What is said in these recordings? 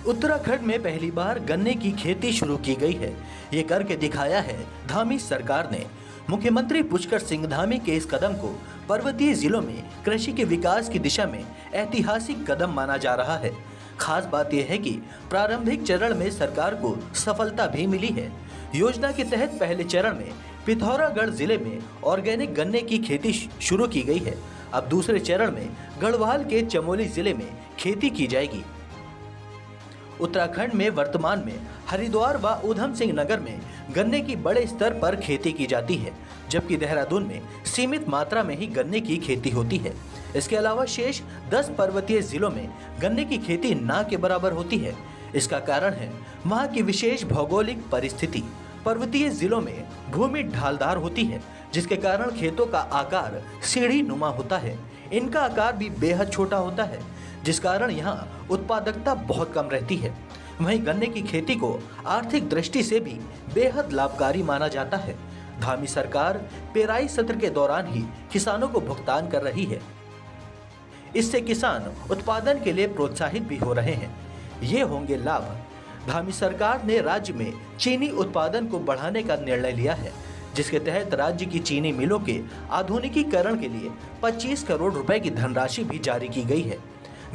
उत्तराखंड में पहली बार गन्ने की खेती शुरू की गई है। ये करके दिखाया है धामी सरकार ने। मुख्यमंत्री पुष्कर सिंह धामी के इस कदम को पर्वतीय जिलों में कृषि के विकास की दिशा में ऐतिहासिक कदम माना जा रहा है। खास बात यह है कि प्रारंभिक चरण में सरकार को सफलता भी मिली है। योजना के तहत पहले चरण में पिथौरागढ़ जिले में ऑर्गेनिक गन्ने की खेती शुरू की गई है। अब दूसरे चरण में गढ़वाल के चमोली जिले में खेती की जाएगी। उत्तराखंड में वर्तमान में हरिद्वार व ऊधम सिंह नगर में गन्ने की बड़े स्तर पर खेती की जाती है, जबकि देहरादून में सीमित मात्रा में ही गन्ने की खेती होती है। इसके अलावा शेष 10 पर्वतीय जिलों में गन्ने की खेती ना के बराबर होती है। इसका कारण है वहाँ की विशेष भौगोलिक परिस्थिति। पर्वतीय जिलों में भूमि ढालदार होती है, जिसके कारण खेतों का आकार सीढ़ी नुमा होता है। इनका आकार भी बेहद छोटा होता है, जिस कारण यहाँ उत्पादकता बहुत कम रहती है। वहीं गन्ने की खेती को आर्थिक दृष्टि से भी बेहद लाभकारी माना जाता है। धामी सरकार पेराई सत्र के दौरान ही किसानों को भुगतान कर रही है। इससे किसान उत्पादन के लिए प्रोत्साहित भी हो रहे हैं। ये होंगे लाभ। धामी सरकार ने राज्य में चीनी उत्पादन को बढ़ाने का निर्णय लिया है, जिसके तहत राज्य की चीनी मिलों के आधुनिकीकरण के लिए 25 करोड़ रुपए की धनराशि भी जारी की गई है।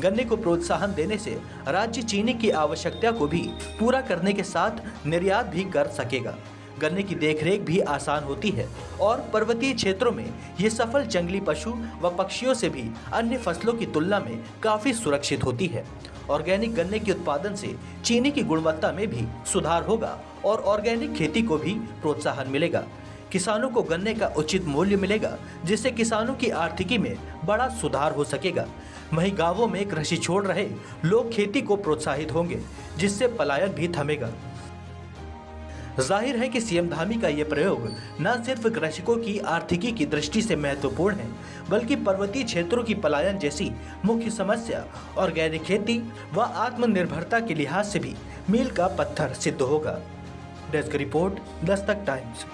गन्ने को प्रोत्साहन देने से राज्य चीनी की आवश्यकता को भी पूरा करने के साथ निर्यात भी कर सकेगा। गन्ने की देखरेख भी आसान होती है और पर्वतीय क्षेत्रों में ये सफल जंगली पशु व पक्षियों से भी अन्य फसलों की तुलना में काफ़ी सुरक्षित होती है। ऑर्गेनिक गन्ने के उत्पादन से चीनी की गुणवत्ता में भी सुधार होगा और ऑर्गेनिक खेती को भी प्रोत्साहन मिलेगा। किसानों को गन्ने का उचित मूल्य मिलेगा, जिससे किसानों की आर्थिकी में बड़ा सुधार हो सकेगा। वहीं गांवों में कृषि छोड़ रहे लोग खेती को प्रोत्साहित होंगे, जिससे पलायन भी थमेगा। जाहिर है कि सीएम धामी का ये प्रयोग न सिर्फ कृषकों की आर्थिकी की दृष्टि से महत्वपूर्ण है, बल्कि पर्वतीय क्षेत्रों की पलायन जैसी मुख्य समस्या, ऑर्गेनिक खेती व आत्मनिर्भरता के लिहाज से भी मील का पत्थर सिद्ध होगा। Desk report, Dastak times.